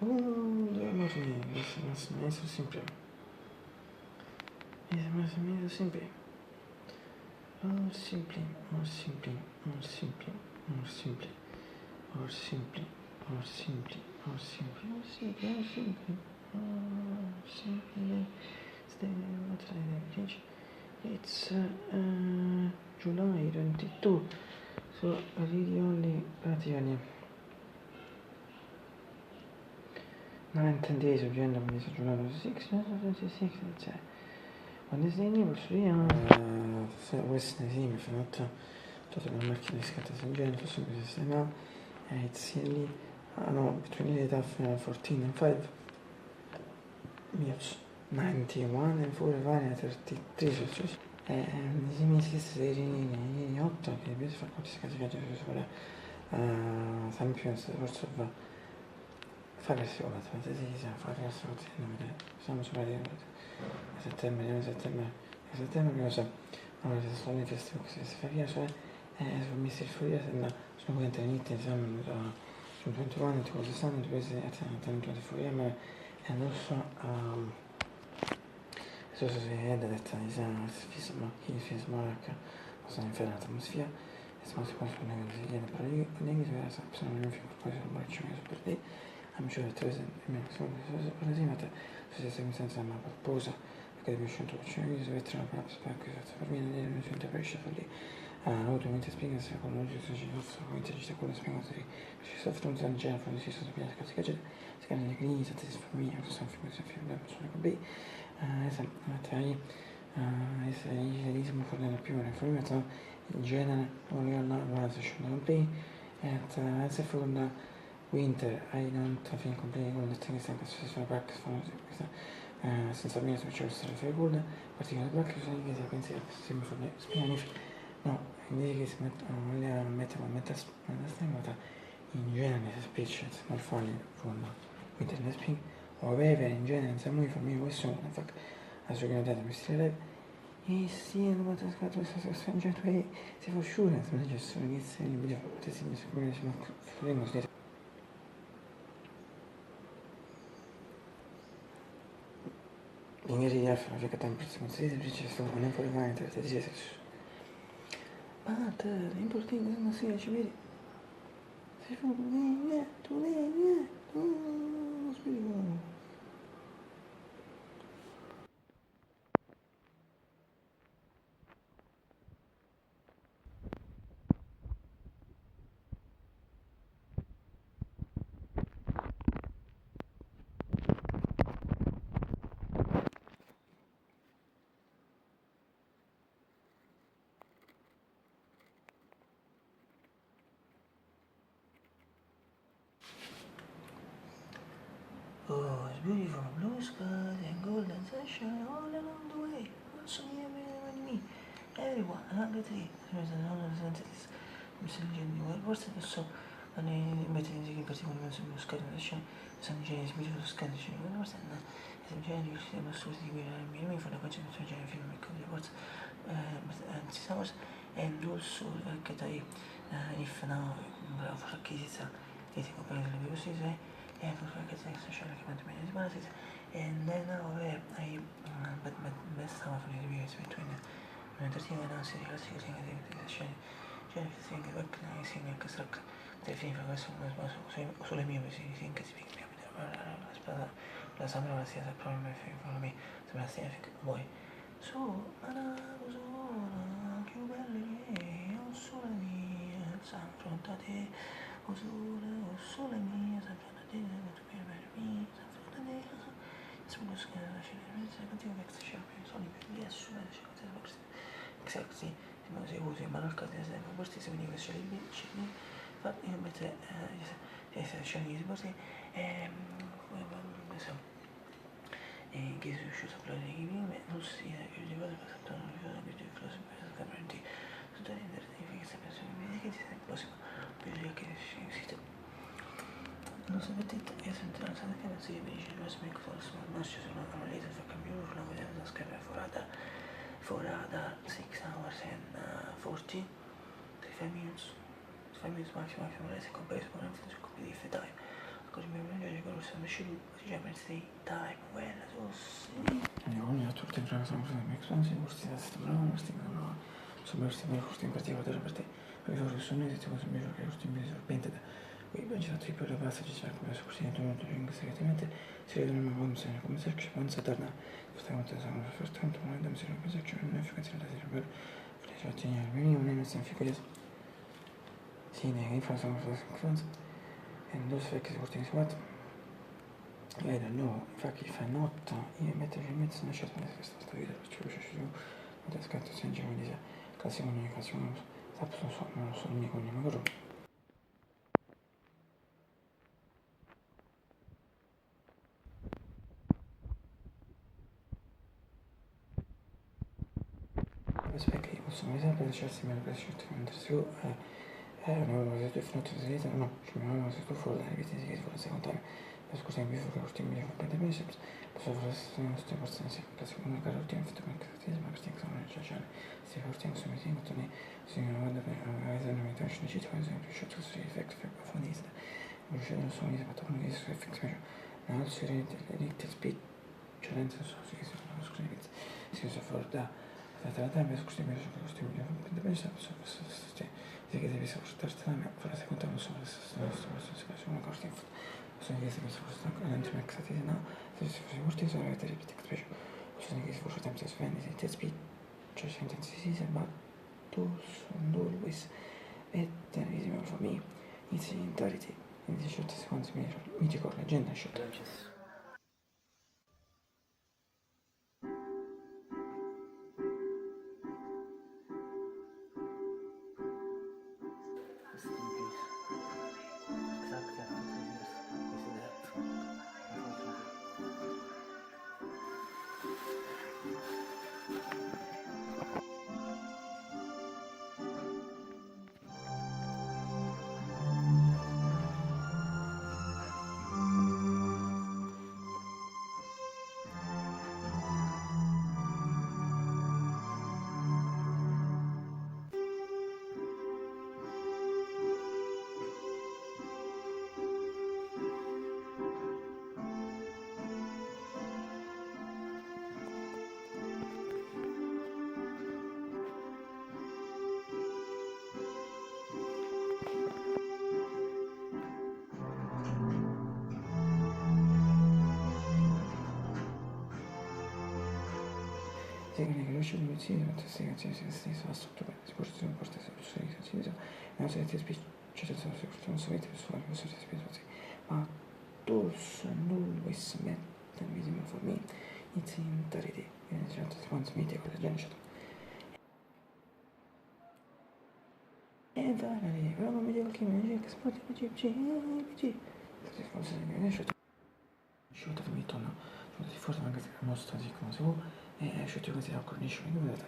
1, 2 morning. This is so simple. It's simple. Or simply. It's July 22, so really only practically 9-10 days of the end of this July 26, cioè quando sei lì posso dire questa sì mi fa tutta la macchina di scatta tangente so che si sta it's lì between the tough 14 and 5 minutes 91 and 45 and 33 Celsius si mi si 8 che bisogna fare quanti scatti viaggi sulla Sampion's forse va fare queste cose fare queste cose siamo sulla settembre cosa allora se sono queste cose si fa via cioè sono messi il fuori sono contenti all'inizio siamo sul 21 tipo 60 dove tanto di fuori ma e non so so se è da detta fisma che sono infermata atmosfera e sono sicuro che non si viene però io non mi so se non mi fico poi se non faccio mai per te I'm sure that per esempio se sei senza una proposa perché devi scegliere opportunità di mettere una parola per me non è una scelta per scegliere ovviamente spiega se con oggi se ci fosse ovviamente ci sta quello spiegato di ci sta fatto un genere per si sta sapendo che si chiama le crisi se si fa mia cosa fa cosa fa da sono qui mattai se il ritmo fornito più informato in genere non è se scendono qui e se forna Winter, I don't think completely good the things like the practice from senza mia succede essere fai good particolare practice che si pensi che sembra fare spianif no quindi che si mette stemata in genere species non fanno con Winter nel spring o aveva in genere non sa muy famiglia questo in fact la sua grandezza mi stile e sì è una cosa che questa gente si fa sciura se non c'è solo che si video potessi come si ma L'ingresso di alfa non c'è temperatura considerevole ci sono non fuori mai 36 Celsius. But the important thing is not see ci vedi. Si fa tu speriamo. Oh, it's beautiful blue skies and golden sunshine all along the way. Also near me, everyone, anche te. Mi sento di nuovo, forse adesso mettere in particolare sullo schermo della scena, sono già sbirro sullo schermo della scena, forse è già di siamo assurdi di guidare il mio, mi fa la faccia di già il film, forse anzi siamo and also che dai if now bravo che si sa che ti compare le mie cose and perché sei social che mette bene sbagliate and then I but best time for the videos between the entertainment and serious using the scene cioè che organizing che struck te finire questo sulle mie si che si fica la sembra la sia proprio per me sembra sia voi so più belle o sole mie s'affrontate o sole mie s'affrontate per me s'affrontate sono scena scena continuo che si scena sono i assumere sexy ma se usi ma non cade se non questi se veniva scena di fa invece se scena di così che si è uscito a parlare di me non si è che le cose passano non le cose che cose perfettamente tutte le identifiche sempre che ti sei prossimo per che siete non sapete che sentire non che non si dice ma se mi forse non ci sono una lista fa cambiare una cosa da scrivere forada 6 hours and 40 5 minutes maximum se compresi con un completely time così mi piace che lo stanno uscendo così già pensi dai quella sì ogni altro tempo che sono uscendo expansion questi da settimana questi non so per questi in particolare per te perché sono sono io ti posso dire che questi in video serpente da qui ben c'è tipo la base ci sarà come su così tutto in segretamente si vedono una bomba come se ci pensa torna questa volta sono soltanto una dama se non pensa che non è efficace la per cioè segnare minimo non è semplice sì ne fa sono e non so che si porta in squadra e da no infatti fa notte io metto in mezzo una scelta di questa video ci riesce su da scatto senza quindi casi comunicazione sapso non so mica con magari aspetta io posso mai sempre lasciarsi meno per scelta mentre su no se tu fai una no ci mi se tu fuori dai viti che fuori secondo me scusa mi fa che mi fa prendere me posso fare queste persone si cazzo come caro ti fatto con creatività ma questi sono sociali si portano su mi sento ne si mi vado a vedere mi faccio una città per esempio shot su effect per fonista mi scendo su mi fatto con questo effect measure no si rende l'elite speed cioè nel senso si scusa mi si usa fuori da la tempo scusa mi fa questo mi fa prendere me se che devi spostarti per la seconda non so se una cosa in sono che si fosse anche maxati no se si fosse morti sono avete ripetuto specie sono che si fosse tempo se svendi se ti speed cioè sentenze si ma tu sono always e televisione for me it's in entirety in 18 secondi mi dico leggenda shot se che riesce a vedere la stessa stessa struttura si può portare su esercizio ma se ti spiego c'è non so vedere su altre spese ma tu sono always met televisione for me it's in entirety in 18 secondi mi dico leggenda e dai non mi dico che mi dice che sport PG se fosse ne esce scelta di tono si forse anche se mostra di come si può e scelta così la cornice mi guardate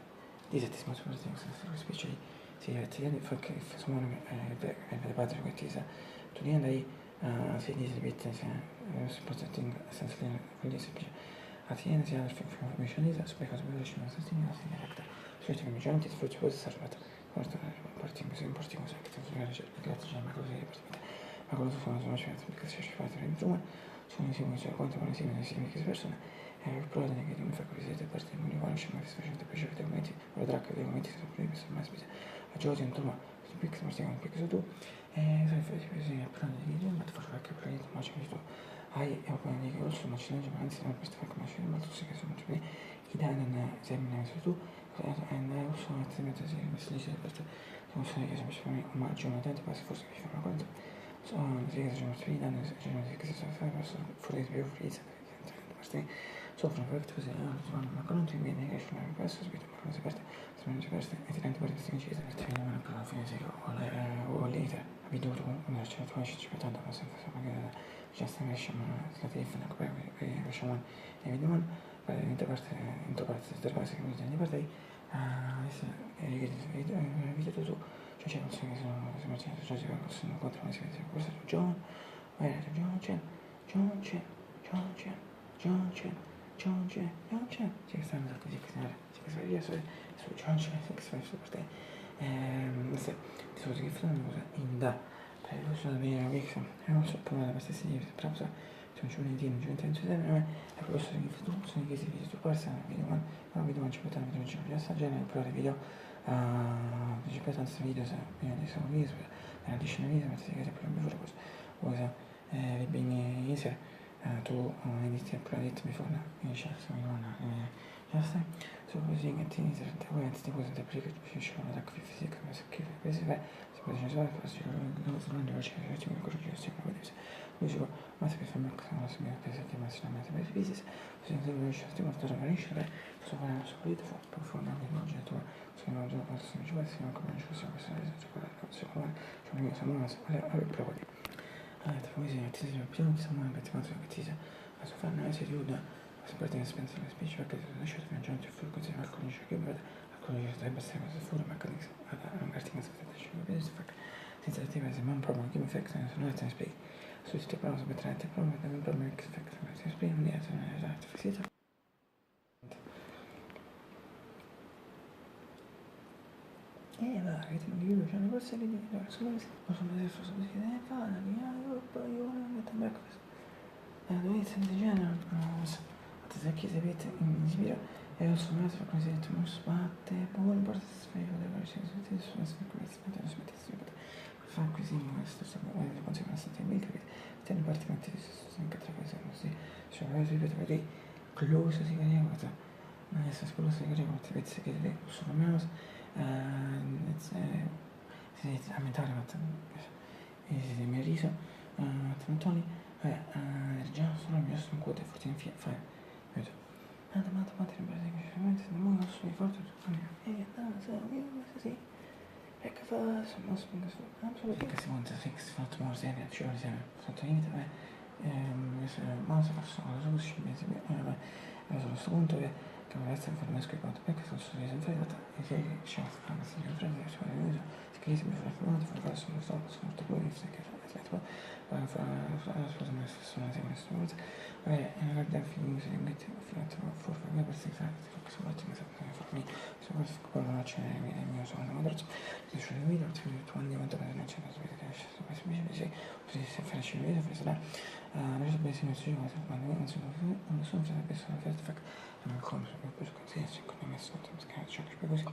di settimo speciali si vede fa che sono le padre che ti sa tu ne andai si dice di bitte si può setting senza quindi semplice a tiene si ha il information is aspetta cosa veloce non si tiene si diretta scelta che mi già non ti sfrutti poi si serve questo partiamo se importiamo se che ti grazie ma così ma quello sono certo perché si riesce a fare insomma sono insieme cioè quanto vanno insieme che persone il problema è che non fa così siete parte non vuole scendere facendo piacere dei momenti o tra che dei momenti sono primi sono mai spese a giochi insomma si picca ma stiamo un picco tu e sai fai così a prendere di ma ti faccio qualche problema ma c'è tu hai e poi ne che sono cilindri ma anzi non questo fa come scendere ma tu sai che sono tutti i danni termina tu e ne uso insieme a te si dice questo non so che semplicemente omaggio una tante passi forse che fanno quanto sono sì che sono sfida che si sono fare verso fuori più frizza questi soffrono per così ma non ti viene che sono in questo subito ma non si perde sono si perde e ti rende per questi amici e ti viene una prova fine o l'iter abituato come c'è tu ci aspettando ma sempre magari già sta riuscendo la telefona che riusciamo e vediamo in parte tutte cose che mi dicono di parte video tu cioè c'è non so che sono contro una serie questo è John John Chen sì che stanno così che si via su John Chen che si fa su per te se ti so che fanno una cosa in da L'illusione di venire a Wix è non sopportata per stessi libri, però c'è un giorno di giunta in città, non è professore di futuro, sono chiesi di tu parsa, video ci potranno vedere già questa genere, però le video principalmente tanti video, se di sono video, nella decina video, ma si chiede più bene cosa le bene easy, tu inizi a predetto before, inizia a seguire jasne, so così che ti inizia a vedere ti puoi sentire perché tu ci sono da qui fisica, ma se che questi vai, si può dire solo che non sono andati a cercare di cosa ci stiamo vedendo. Lui dice, ma se per me cosa non si mi pensa che ma si non mette per fisica, se non si riesce a stimolare tutto per riuscire, so fare una solita per formare un'oggetto, se non ho già se non ci vuole si non come ci possiamo passare a giocare, secondo me, c'è un mio samurai, alle prove. Allora, come si ti dice, più di samurai che ti mando che ti dice, a so fare una serie di Supporting expensive speech perché riesce a mangiare il fuoco così alcuni dice che alcuni dice dovrebbe essere cose fuori ma che all'ungarting aspettaci che vedi senza attivare se non proprio che mi fa che sono non è speak su queste parole per trarre proprio da un problema che fa che si spiega non è esatto fisita va che ti dico c'è una cosa che dico sono vedere forse così che fa la mia io non metto breakfast dove inizia di genere non so se chiede vite in giro e ho suonato per così detto non sbatte poi non porta si spiega le varie cose tutti sono smettessimo per fare così ma sto sempre le conseguenze di me che tiene praticamente sono anche tre cose così cioè la ripeto perché close si chiama cosa ma adesso quello si chiama ti vedi che le sono mouse si inizia a mettere e si mi riso Tantoni già sono il mio sono quote forse in fine Domanda semplicemente non posso mi forte sì e che fa sono assolutamente che si monta se si fa tutto serie ci vuole sempre sottolineo ma se faccio una cosa così mi sembra sono questo punto che vuole essere informato perché sono sempre e che c'è una si prende si vuole uso si crisi mi fa formato per fare sono molto buoni se che poi fa una seconda guarda film se mette for me per se che sono ottime per me sono quello la c'è il mio sono ma adesso se il video tu andiamo a trovare una c'è così se faccio il video farà non so bene se quando non sono sempre persone che non mi conosco per consenso con me sono scherzo per così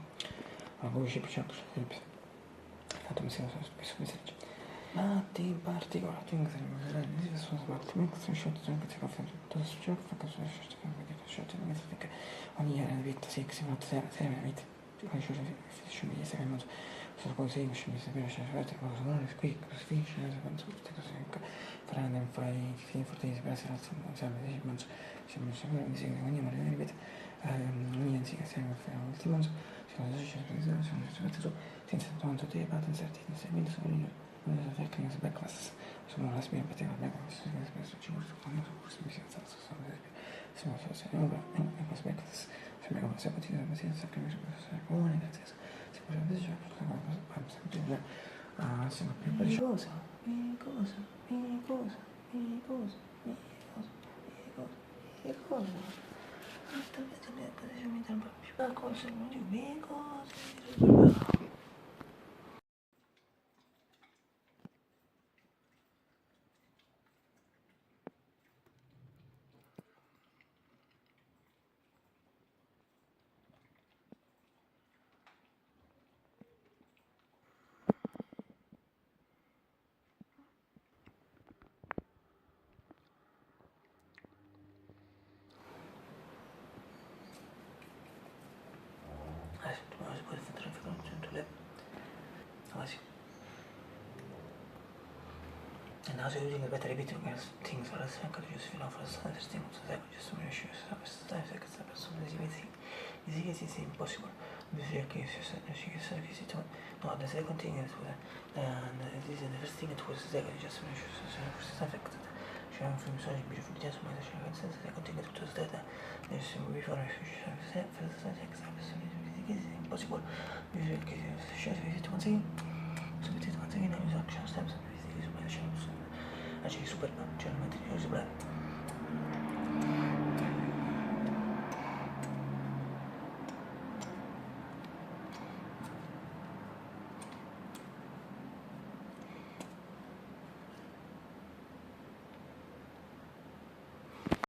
ma poi ci piace tanto mi sembra spesso messaggio ma in particolare things that sono sbagliati sono scelto sempre che si conferma tutto su ciò che sono scelto che ogni anno di vita sì che si fa seriamente poi ci sono gli esseri in sono cose che mi sapere se avete cosa non è qui così finisce quando tutte cose che faranno fai fine fortezze per essere alzo non serve di manzo se mi sembra di seguire ogni morire ripeto ogni anzi che serve per l'ultimo si cosa sono senza tanto tempo inserti in seguito sono le tecniche backclasses sono la mia pratica backclass spesso ci vuole quando forse mi si alza sono se questo backclass sembra come se potete ma senza che mi sono buone grazie si può vedere già siamo più per cosa And now so using a better repeating things for us and could just feel for us understand so that just some issues sometimes I could stop some easy is impossible bisogna che si visita no the second thing is and this is the first thing it was the second just some issues so first affected c'è un film so beautiful just ma c'è un senso second thing tutto stata there's some before is impossible bisogna che si visita once again use action steps actually super c'è una materiale super